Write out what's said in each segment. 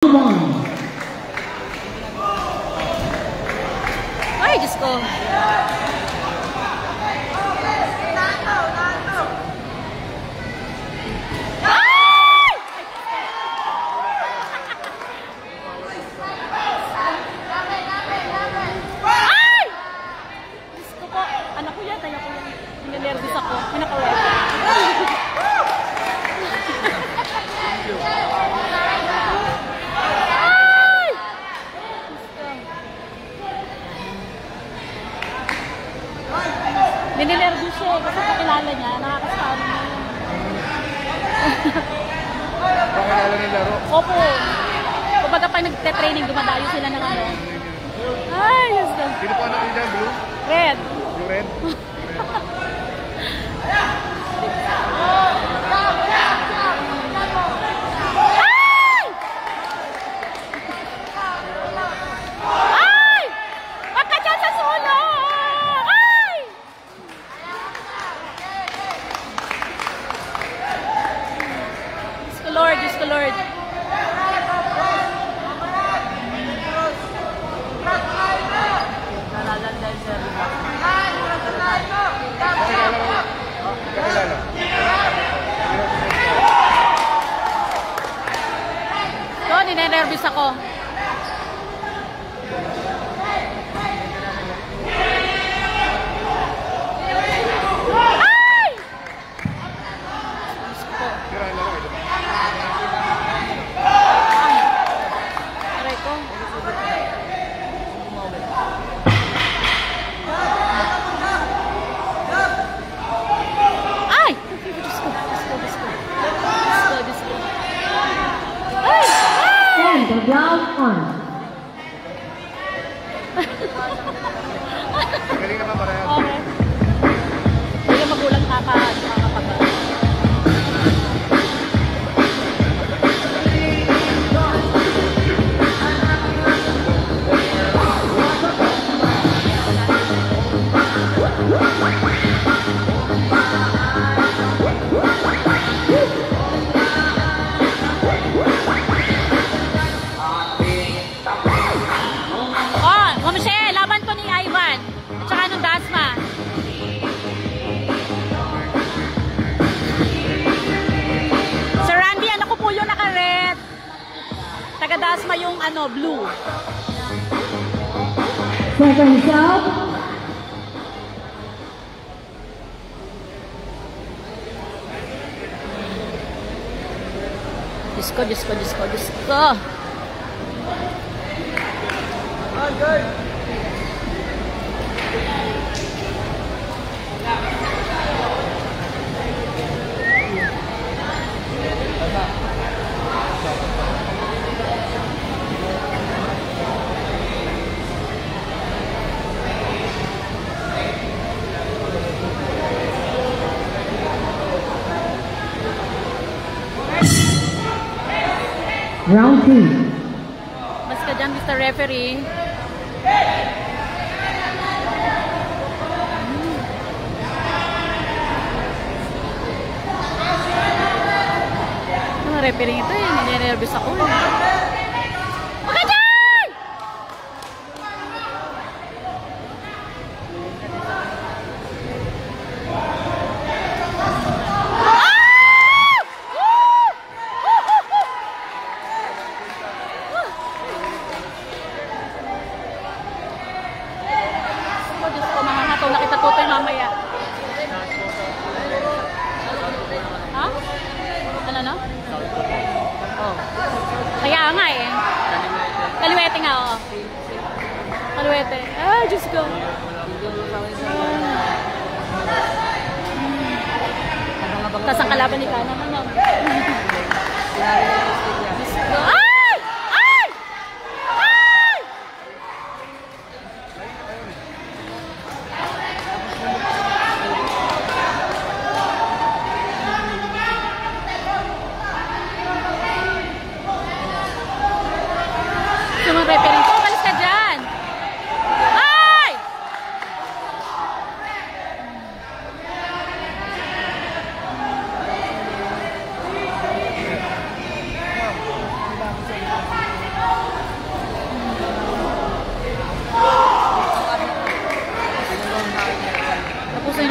Ay, Diyos ko. Nervous ako. Pinakawet. Ay! Nininervous siya kasi kakilala niya. Nakakasama niya. Kakilala ng laro? Opo. Kapag pa nagte-training, dumadayo sila ng ano. Ay, yes ka. Sino po anak niyo dyan, Blue? Red. Yung red? Lord, Diyos ko Lord. So, ninenervous ako. Round one. Galing naman pareho. Okay. Hindi magulang kapag makakapag. Taga-Dasma yung ano, blue. Second shot. Diyos ko, Diyos ko, Diyos ko, Diyos ko. Round two. Mas ka dyan, Mr. Referee. Mga referee ito eh, nire-nervous ako eh. Huwag ka dyan! Nakita tutoy mamaya. Ha? Ano no? Oh. Kaya nga eh. Kaliwete nga oh. Kaliwete. Ah, Diyos ko. Tapos ang kalaban ni Kana naman. Diyos ko. Ay! Ay! Ay! Mga referee ko, malis ka dyan. Ay!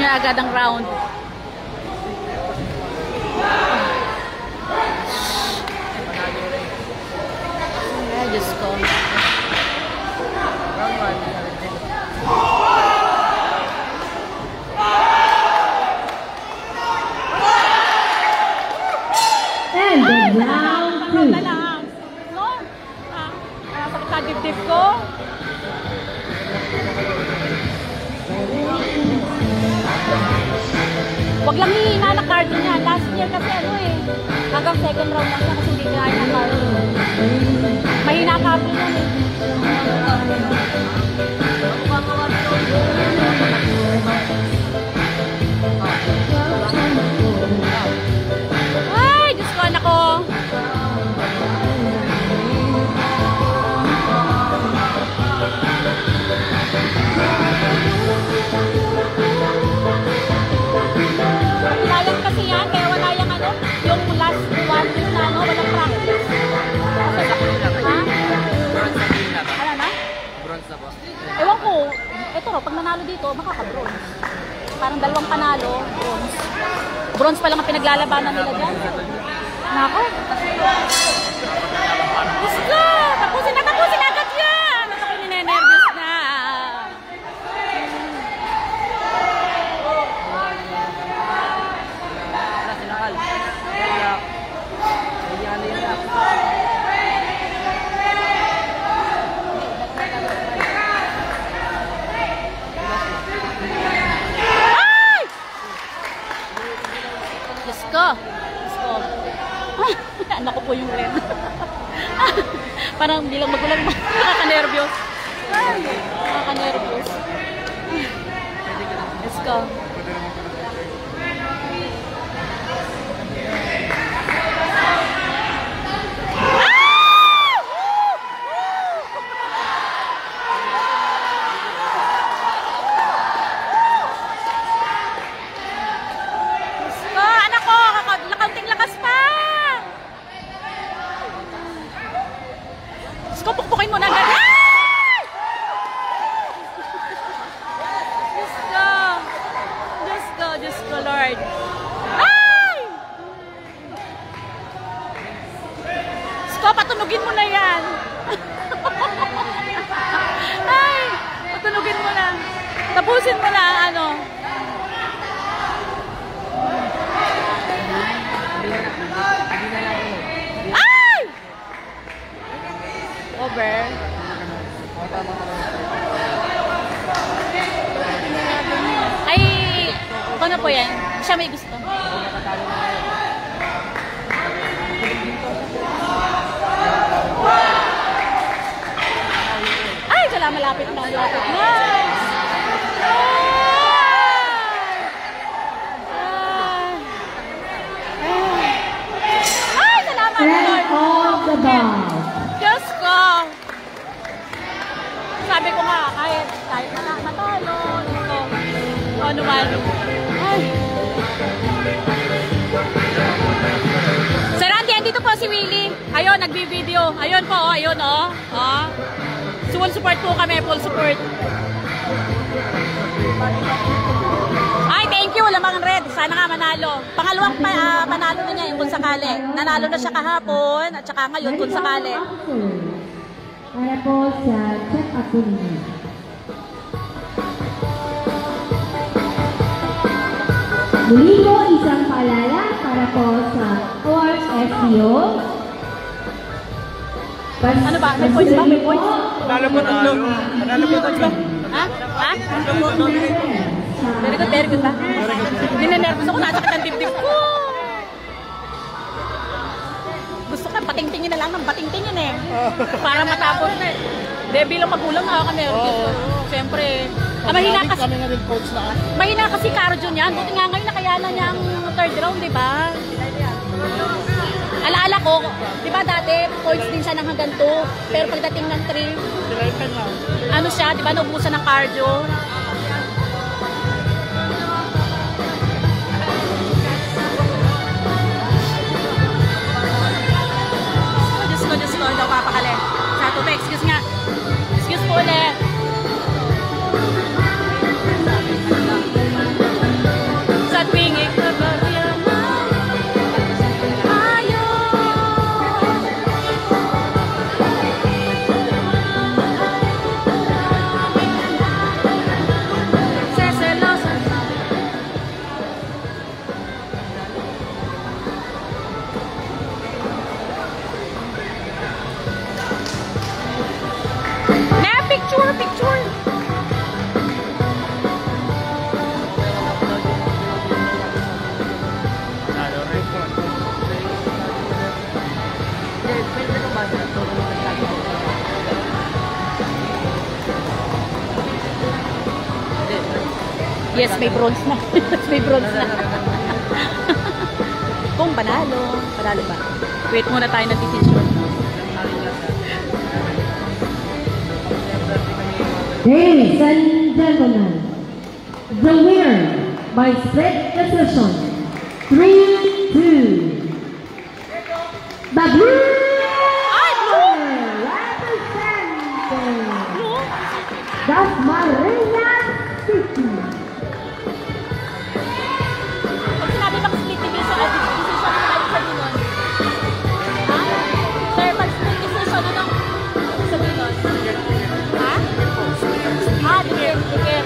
na agad ang round. Ay, Diyos ko. And the round Round na 2. lang. No? Sakit sa dibdib ko. Wag lang hihina na card niya. Last year kasi ano eh. Hanggang second round lang siya kasi hindi kaya na card. Mahina ka po nun eh. Ay, Diyos ko, anak ko. Sayang kasi yan, kaya wala yung ano, yung last one week na ano, walang practice. Ha? Wala na? Bronze na po. Ewan ko, eto ro, pag nanalo dito, makaka-bronze. Parang dalawang panalo, bronze. Bronze pa lang ang pinaglalabanan nila dyan. Nako. Gusto! Tapusin na agad yan! Ano ako ninenervous na? Wala sinakal. Kaya, hindi ano yun lang. Ay! Diyos ko. Ay, anak ko po yung red. Parang bilang magulang nakaka-nervyos. Ay, nakaka-nervyos. Diyos ko. Anak ko, nakaunting lakas pa. Diyos ko, pukpukin mo na agad. Ay! Diyos ko. Diyos ko, Diyos ko, Lord. Ay! Diyos ko, patunugin mo na yan. Ay! Patunugin mo na. Tapusin mo na, ano. Ay! Over. Ay, ano po yan? Siya may gusto. Ay, wala, malapit na. Malapit na. Ay, salamat, Friend Lord. of the ball. Diyos ko. Sabi ko nga, kahit matalo, ito, ano man. Ay. Sir Andy, andito po si Willie. Ayun, nagbi-video. Ayun po, oh, ayun, oh. Oh. Full support po kami, full support. Ay, thank you, Lamang Red. Sana nga manalo. Pangalawang panalo na niya yung kung sakali. Nanalo na siya kahapon at saka ngayon kung sakali. Para po sa check-up po ninyo. Muli po isang paalala para po sa Awards SBO. Ano ba? May points ba? May points? Panalo po tatlo. Panalo po tatlo. Ha? Ha? Very good, very good ba? Ninenervous ako, nasakit ang dibdib ko. Gusto ka, patingtingin na lang ng patingtingin eh. Para matapos na eh. De, bilang magulang nakaka-nervous. Siyempre. Mahina kasi. Kami nga rin coach na. Mahina kasi cardio niyan. Buti nga ngayon nakayanan niya ang third round, di ba? Alaala ko, di ba dati, points din siya ng hanggang 2. Pero pagdating ng 3, ano siya, di ba, naubusan ng cardio. Diyos ko, hindi ako papakali. Sa tubig, excuse nga. Excuse po ulit. Picture! Picture! Yes, may bronze na. May bronze na. Kung panalo. Panalo ba? Wait muna tayo ng decision. Ladies and gentlemen, the winner by split decision, 3-2. The blue representing Dasmariñas City. Pag sinabi bang split decision, decision na tayo sa dinon. Ha? Sir, pag split decision, anong sa dinon? Ha? Ah, dikit, dikit.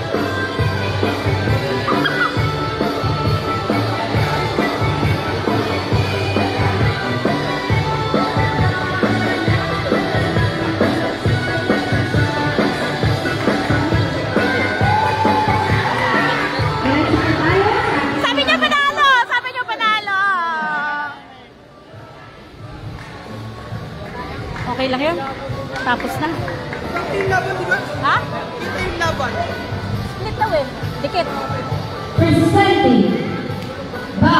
Sabi niya panalo! Sabi niyo panalo! Okay lang yun? Tapos na. Yung laban, di ba? Ha? Kita yung laban. Split daw eh. Dikit. Presenting the